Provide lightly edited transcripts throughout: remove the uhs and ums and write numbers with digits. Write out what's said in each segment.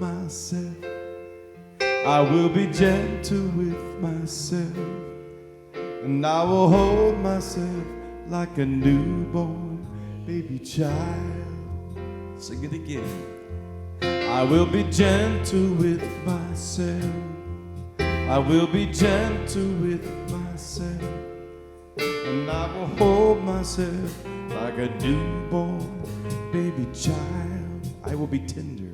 myself. I will be gentle with myself, and I will hold myself like a newborn baby child. Sing it again. I will be gentle with myself. I will be gentle with myself, and I will hold myself like a newborn baby child. I will be tender.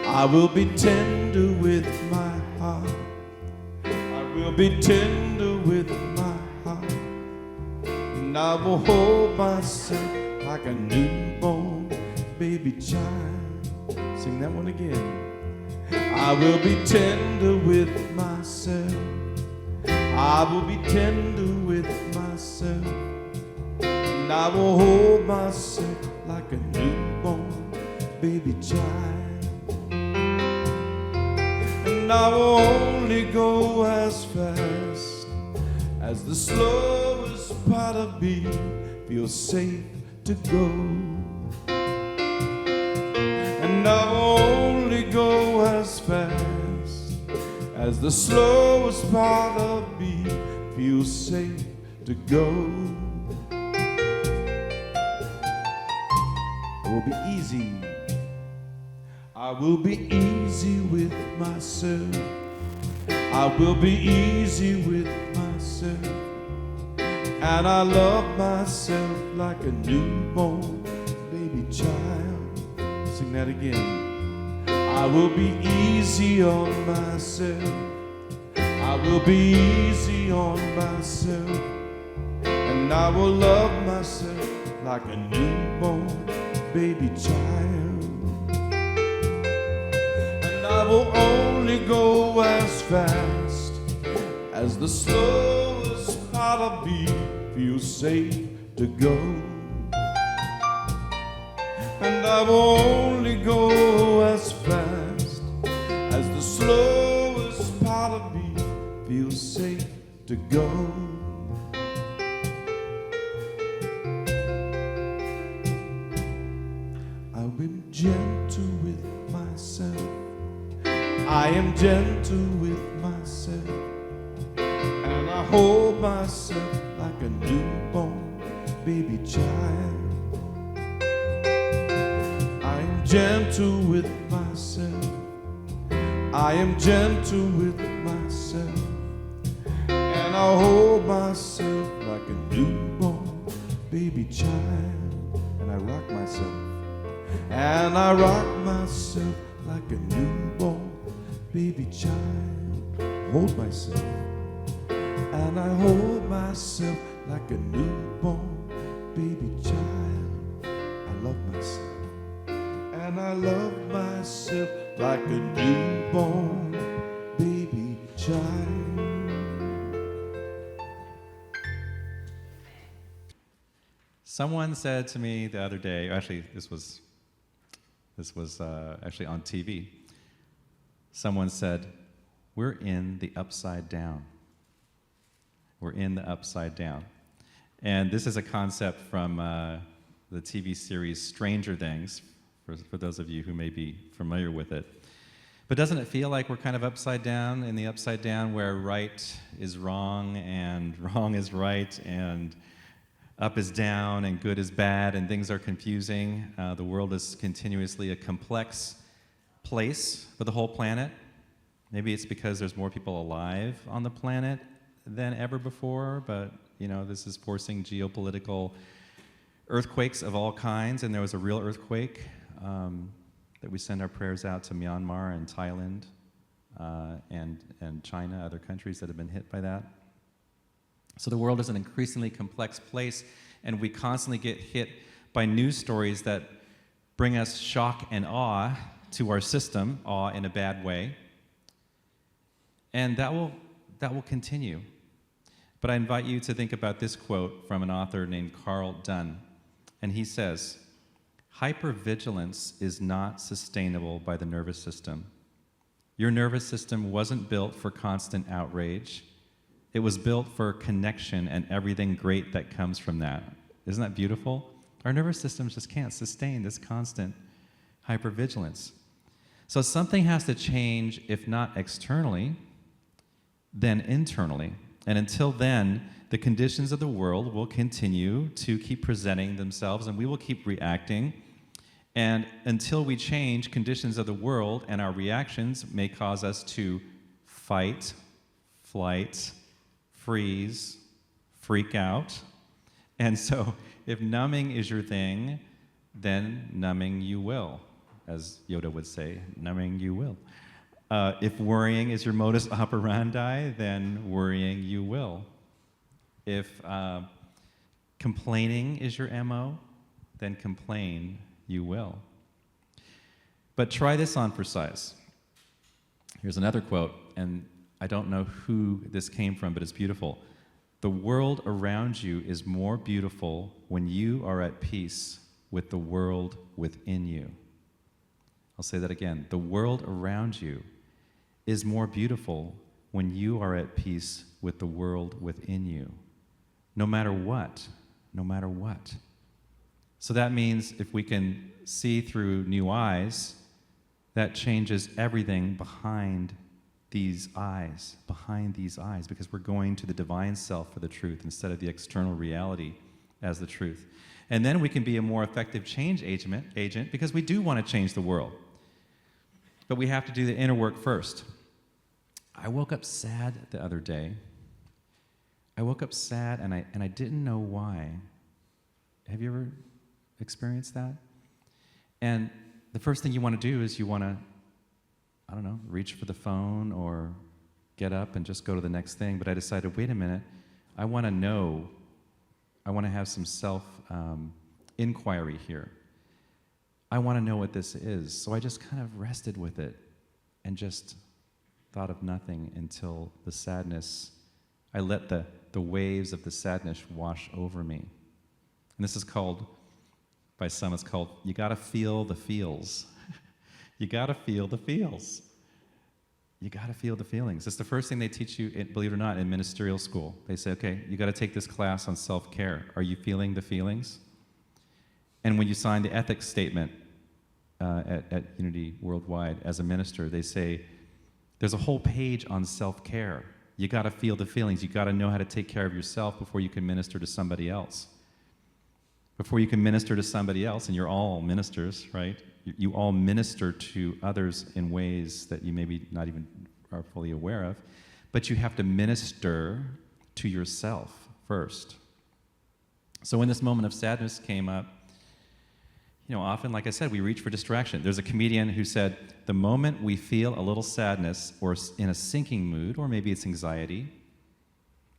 I will be tender with my heart. I will be tender with my heart, and I will hold myself like a newborn baby child. Sing that one again. I will be tender with myself. I will be tender with myself, and I will hold myself like a newborn baby child. And I will only go as fast as the slowest part of me feels safe to go. And I will only go as fast as the slowest part of me feels safe to go. I will be easy. I will be easy with myself. I will be easy with myself, and I love myself like a newborn baby child. Sing that again. I will be easy on myself. I will be easy on myself, and I will love myself like a newborn baby child. And I will only go as fast as the slowest part of me feels safe to go. And I will only go as fast as the slowest part of me feels safe to go. I've been gentle with myself. I am gentle with myself, and I hold myself like a newborn baby child. Gentle with myself. I am gentle with myself, and I hold myself like a newborn baby child. And I rock myself. And I rock myself like a newborn baby child. Hold myself. And I hold myself like a newborn baby child. I love myself. And I love myself like a newborn baby child. Someone said to me the other day, actually this was actually on TV. Someone said, "We're in the upside down. We're in the upside down." And this is a concept from the TV series Stranger Things, for those of you who may be familiar with it. But doesn't it feel like we're kind of upside down, in the upside down, where right is wrong and wrong is right and up is down and good is bad and things are confusing? The world is continuously a complex place for the whole planet. Maybe it's because there's more people alive on the planet than ever before, but this is forcing geopolitical earthquakes of all kinds, and there was a real earthquake that we send our prayers out to Myanmar and Thailand and China, other countries that have been hit by that. So the world is an increasingly complex place, and we constantly get hit by news stories that bring us shock and awe to our system, awe in a bad way. And that will continue. But I invite you to think about this quote from an author named Carl Dunn. And he says, "Hypervigilance is not sustainable by the nervous system. Your nervous system wasn't built for constant outrage. It was built for connection and everything great that comes from that." Isn't that beautiful? Our nervous systems just can't sustain this constant hypervigilance. So something has to change, if not externally, then internally. And until then, the conditions of the world will continue to keep presenting themselves, and we will keep reacting. And until we change, conditions of the world and our reactions may cause us to fight, flight, freeze, freak out. And so if numbing is your thing, then numbing you will. As Yoda would say, numbing you will. If worrying is your modus operandi, then worrying you will. If complaining is your MO, then complain you will. But try this on for size. Here's another quote, and I don't know who this came from, but it's beautiful. The world around you is more beautiful when you are at peace with the world within you. I'll say that again. The world around you is more beautiful when you are at peace with the world within you. No matter what, no matter what. So that means if we can see through new eyes, that changes everything behind these eyes, because we're going to the divine self for the truth instead of the external reality as the truth. And then we can be a more effective change agent because we do want to change the world. But we have to do the inner work first. I woke up sad the other day. I woke up sad and I didn't know why. Have you ever experienced that? And the first thing you want to do is you want to, I don't know, reach for the phone or get up and just go to the next thing. But I decided, wait a minute, I want to know, I want to have some self-inquiry here. I want to know what this is. So I just kind of rested with it and just thought of nothing until the sadness, I let the waves of the sadness wash over me. And this is called, by some it's called, you gotta feel the feels. You gotta feel the feels. You gotta feel the feelings. It's the first thing they teach you, believe it or not, in ministerial school. They say, okay, you gotta take this class on self-care. Are you feeling the feelings? And when you sign the ethics statement at Unity Worldwide as a minister, they say, there's a whole page on self-care. You gotta feel the feelings. You gotta know how to take care of yourself before you can minister to somebody else. Before you can minister to somebody else, and you're all ministers, right? You all minister to others in ways that you maybe not even are fully aware of, but you have to minister to yourself first. So when this moment of sadness came up, you know, often, like I said, we reach for distraction. There's a comedian who said, the moment we feel a little sadness or in a sinking mood, or maybe it's anxiety,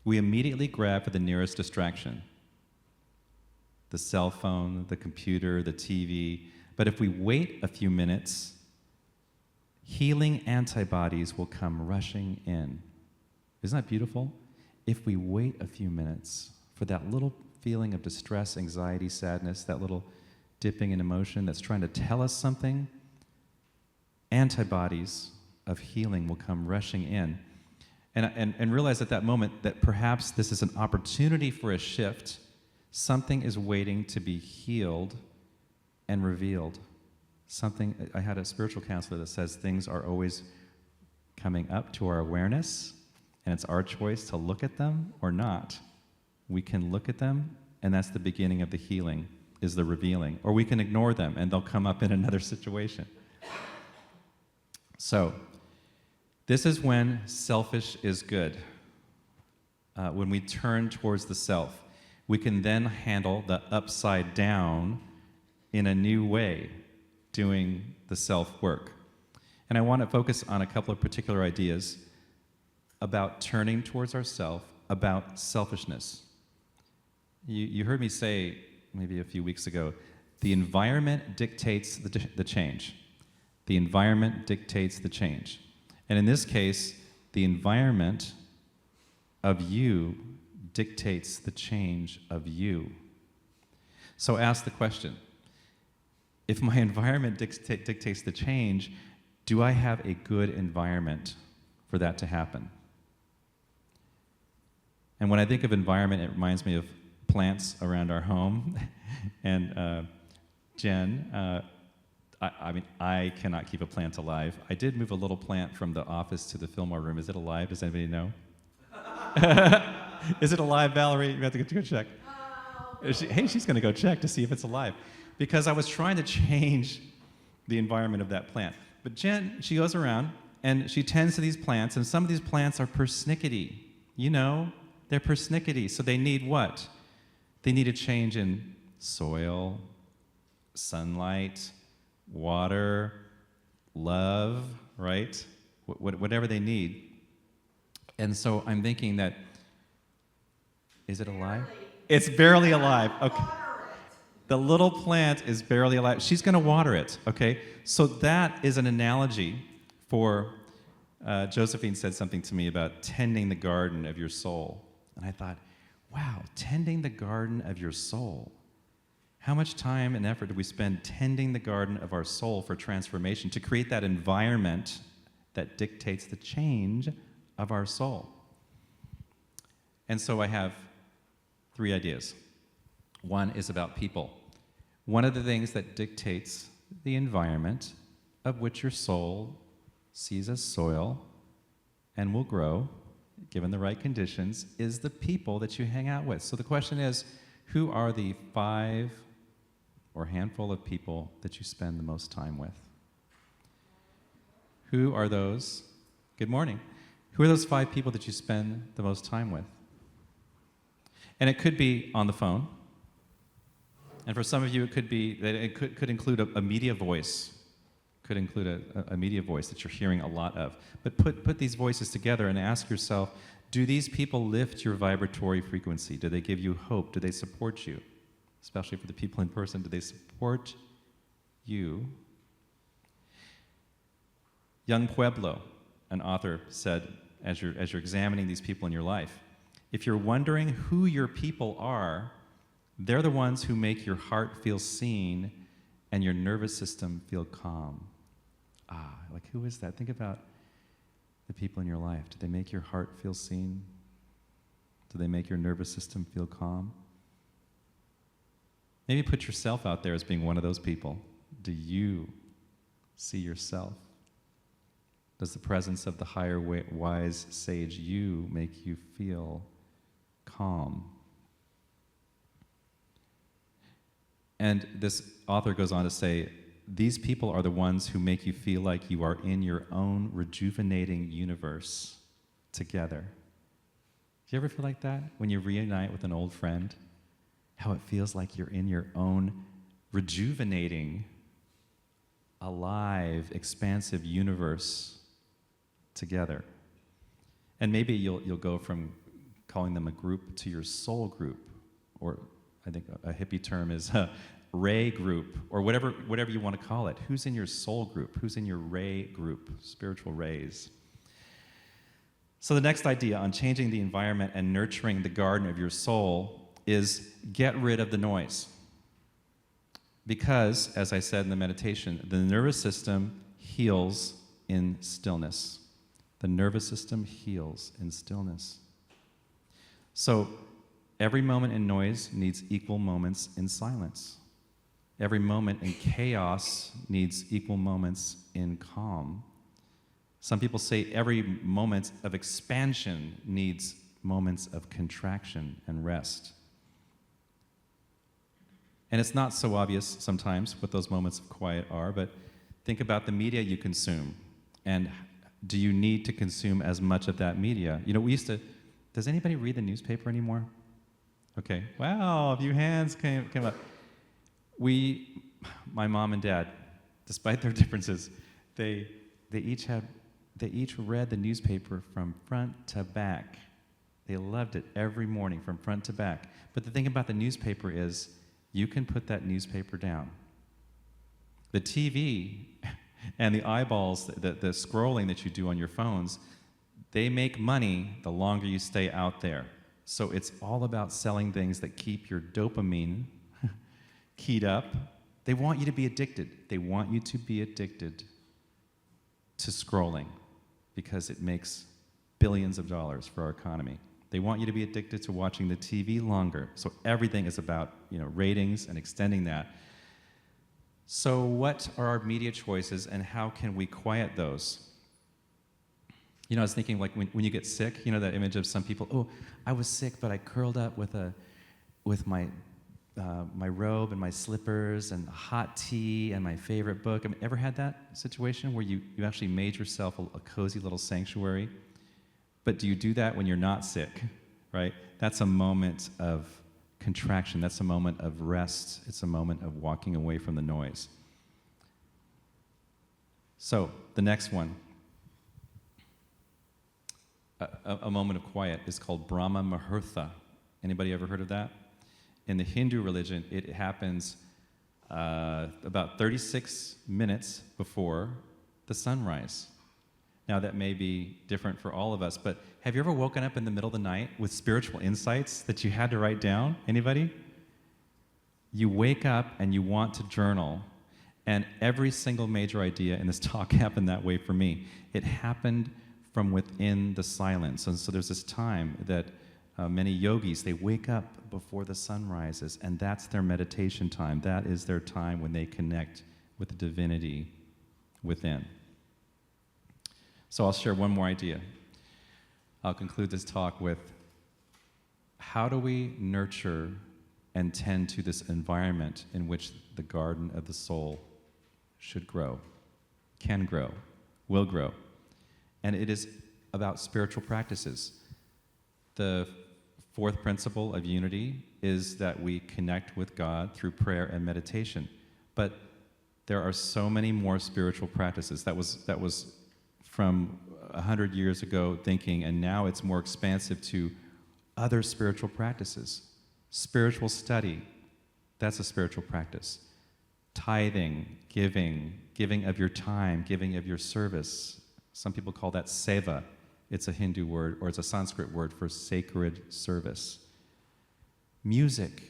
we immediately grab for the nearest distraction. The cell phone, the computer, the TV. But if we wait a few minutes, healing antibodies will come rushing in. Isn't that beautiful? If we wait a few minutes for that little feeling of distress, anxiety, sadness, that little dipping in emotion that's trying to tell us something, antibodies of healing will come rushing in. And realize at that moment that perhaps this is an opportunity for a shift. Something is waiting to be healed and revealed. I had a spiritual counselor that says things are always coming up to our awareness, and it's our choice to look at them or not. We can look at them, and that's the beginning of the healing, is the revealing. Or we can ignore them, and they'll come up in another situation. So, this is when selfish is good. When we turn towards the self, we can then handle the upside down in a new way, doing the self-work. And I want to focus on a couple of particular ideas about turning towards ourself, about selfishness. You heard me say, maybe a few weeks ago, the environment dictates the change. The environment dictates the change. And in this case, the environment of you dictates the change of you. So ask the question, if my environment dictates the change, do I have a good environment for that to happen? And when I think of environment, it reminds me of plants around our home. And Jen I mean, I cannot keep a plant alive. I did move a little plant from the office to the Fillmore room. Is it alive? Does anybody know? Is it alive, Valerie? You have to go check. She's going to go check to see if it's alive. Because I was trying to change the environment of that plant. But Jen, she goes around and she tends to these plants, and some of these plants are persnickety. You know, they're persnickety. So they need what? They need a change in soil, sunlight, water, love, right? Whatever they need. And so I'm thinking that, is it alive? It's barely alive. Okay. The little plant is barely alive. She's going to water it, okay? So that is an analogy for, Josephine said something to me about tending the garden of your soul. And I thought, wow, tending the garden of your soul. How much time and effort do we spend tending the garden of our soul for transformation, to create that environment that dictates the change of our soul? And so I have 3 ideas. One is about people. One of the things that dictates the environment of which your soul sees as soil and will grow, given the right conditions, is the people that you hang out with. So the question is, who are the 5 or handful of people that you spend the most time with? Who are those? Good morning. Who are those 5 people that you spend the most time with? And it could be on the phone. And for some of you, it could be that it could include a media voice. Could include a media voice that you're hearing a lot of. But put these voices together and ask yourself, do these people lift your vibratory frequency? Do they give you hope? Do they support you? Especially for the people in person, do they support you? Young Pueblo, an author, said, as you're examining these people in your life, if you're wondering who your people are, they're the ones who make your heart feel seen and your nervous system feel calm. Like who is that? Think about the people in your life. Do they make your heart feel seen? Do they make your nervous system feel calm? Maybe put yourself out there as being one of those people. Do you see yourself? Does the presence of the higher wise sage you make you feel calm? And this author goes on to say, these people are the ones who make you feel like you are in your own rejuvenating universe together. Do you ever feel like that when you reunite with an old friend? How it feels like you're in your own rejuvenating, alive, expansive universe together. And maybe you'll go from calling them a group to your soul group, or I think a hippie term is Ray group, or whatever you want to call it. Who's in your soul group? Who's in your Ray group, spiritual rays? So the next idea on changing the environment and nurturing the garden of your soul is get rid of the noise. Because, as I said in the meditation, the nervous system heals in stillness. The nervous system heals in stillness. So every moment in noise needs equal moments in silence. Every moment in chaos needs equal moments in calm. Some people say every moment of expansion needs moments of contraction and rest. And it's not so obvious sometimes what those moments of quiet are, but think about the media you consume. And do you need to consume as much of that media? You know, does anybody read the newspaper anymore? Okay, wow, a few hands came up. My mom and dad, despite their differences, they each read the newspaper from front to back. They loved it every morning from front to back. But the thing about the newspaper is, you can put that newspaper down. The TV and the eyeballs, the scrolling that you do on your phones, they make money the longer you stay out there. So it's all about selling things that keep your dopamine keyed up. They want you to be addicted. They want you to be addicted to scrolling because it makes billions of dollars for our economy. They want you to be addicted to watching the TV longer. So everything is about, ratings and extending that. So what are our media choices and how can we quiet those? You know, I was thinking like when you get sick, you know that image of some people, oh, I was sick, but I curled up with my robe and my slippers and hot tea and my favorite book. I mean, ever had that situation where you actually made yourself a cozy little sanctuary? But do you do that when you're not sick, right? That's a moment of contraction. That's a moment of rest. It's a moment of walking away from the noise. So, the next one, a moment of quiet, is called Brahma Muhurta. Anybody ever heard of that? In the Hindu religion, it happens about 36 minutes before the sunrise. Now, that may be different for all of us, but have you ever woken up in the middle of the night with spiritual insights that you had to write down? Anybody? You wake up and you want to journal, and every single major idea in this talk happened that way for me. It happened from within the silence. And so there's this time that many yogis, they wake up before the sun rises, and that's their meditation time. That is their time when they connect with the divinity within. So I'll share one more idea. I'll conclude this talk with, how do we nurture and tend to this environment in which the garden of the soul should grow, can grow, will grow? And it is about spiritual practices. The fourth principle of unity is that we connect with God through prayer and meditation. But there are so many more spiritual practices. That was from 100 years ago thinking, and now it's more expansive to other spiritual practices. Spiritual study, that's a spiritual practice. Tithing, giving of your time, giving of your service. Some people call that seva. It's a Hindu word, or it's a Sanskrit word for sacred service. Music.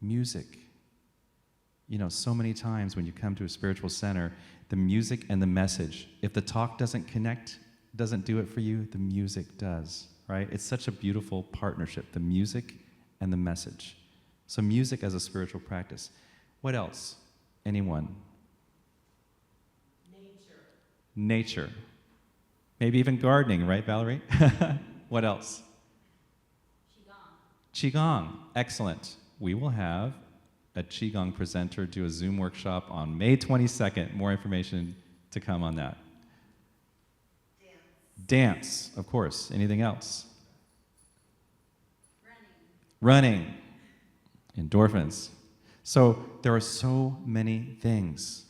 You know, so many times when you come to a spiritual center, the music and the message, if the talk doesn't connect, doesn't do it for you, the music does, right? It's such a beautiful partnership, the music and the message. So music as a spiritual practice. What else? Anyone? Nature. Maybe even gardening, right, Valerie? What else? Qigong. Excellent. We will have a Qigong presenter do a Zoom workshop on May 22nd. More information to come on that. Dance, of course. Anything else? Running. Endorphins. So there are so many things.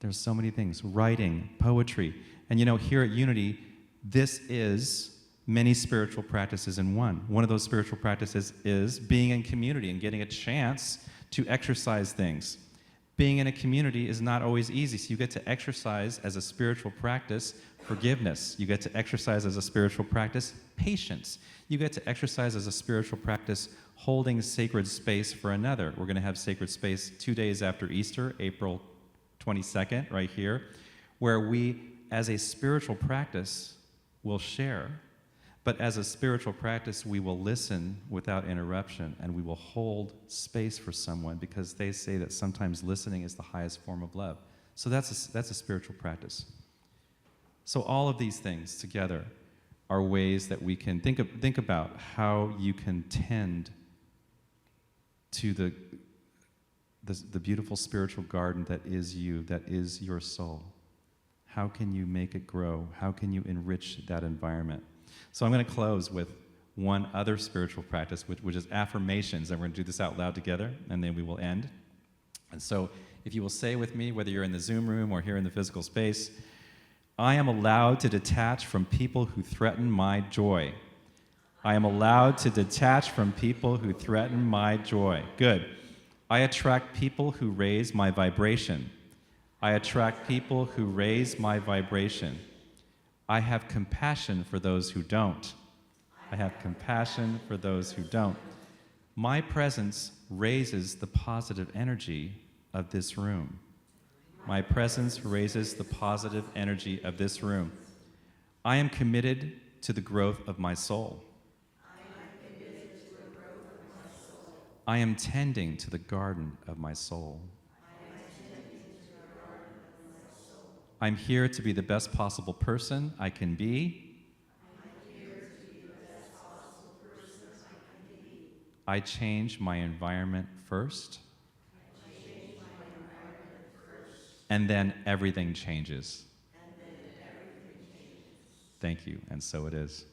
There's so many things. Writing, poetry. And you know, here at Unity, this is many spiritual practices in one. One of those spiritual practices is being in community and getting a chance to exercise things. Being in a community is not always easy, so you get to exercise as a spiritual practice forgiveness. You get to exercise as a spiritual practice patience. You get to exercise as a spiritual practice holding sacred space for another. We're going to have sacred space 2 days after Easter, April 22nd, right here, where we, as a spiritual practice, will share. But as a spiritual practice, we will listen without interruption, and we will hold space for someone, because they say that sometimes listening is the highest form of love. So that's a spiritual practice. So all of these things together are ways that we can think about how you can tend to the beautiful spiritual garden that is you, that is your soul. How can you make it grow? How can you enrich that environment? So I'm going to close with one other spiritual practice, which is affirmations, and we're going to do this out loud together, and then we will end. And so if you will say with me, whether you're in the Zoom room or here in the physical space, I am allowed to detach from people who threaten my joy. I am allowed to detach from people who threaten my joy. Good. I attract people who raise my vibration. I attract people who raise my vibration. I have compassion for those who don't. I have compassion for those who don't. My presence raises the positive energy of this room. My presence raises the positive energy of this room. I am committed to the growth of my soul. I am tending to the garden of my soul. I'm here to be the best possible person I can be. I change my environment first. And then everything changes. Thank you, and so it is.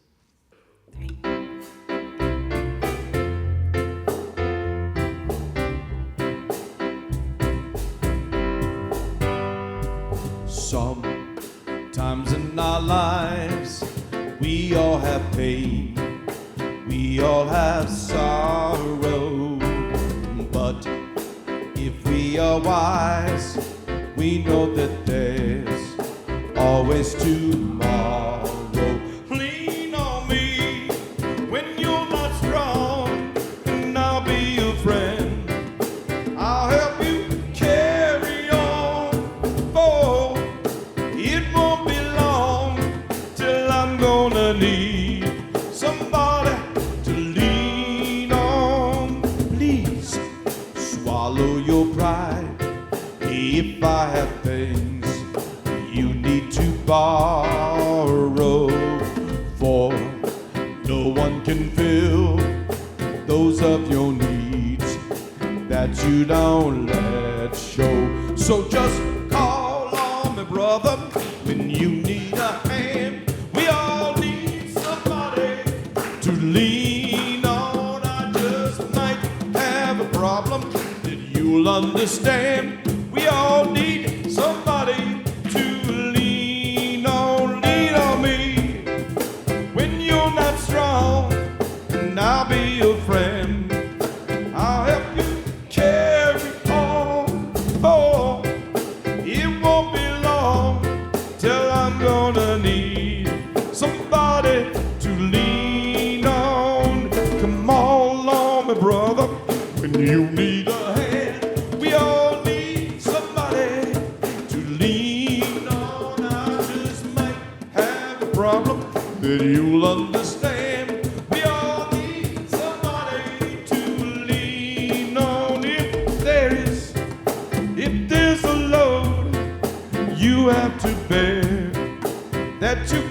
Sometimes in our lives, we all have pain, we all have sorrow. But if we are wise, we know that there's always tomorrow. Lean on me when you're not strong, and I'll be your friend. I'll help you carry on. Oh, it won't be long till I'm gonna need somebody to lean on. Please swallow your pride. If I have things you need to borrow, for no one can fill those of your needs that you don't let show. So just call on me, brother, when you need a hand. We all need somebody to lean on. I just might have a problem that you'll understand. We all need somebody to lean on. Lean on me when you're not strong, and I'll be your friend. I'll help you carry on. Oh, it won't be long till I'm gonna need somebody to lean on. Come on, my brother, when you need a hand. We all need somebody to lean on. I just might have a problem that you'll understand. We all need somebody to lean on. If there's a load you have to bear that you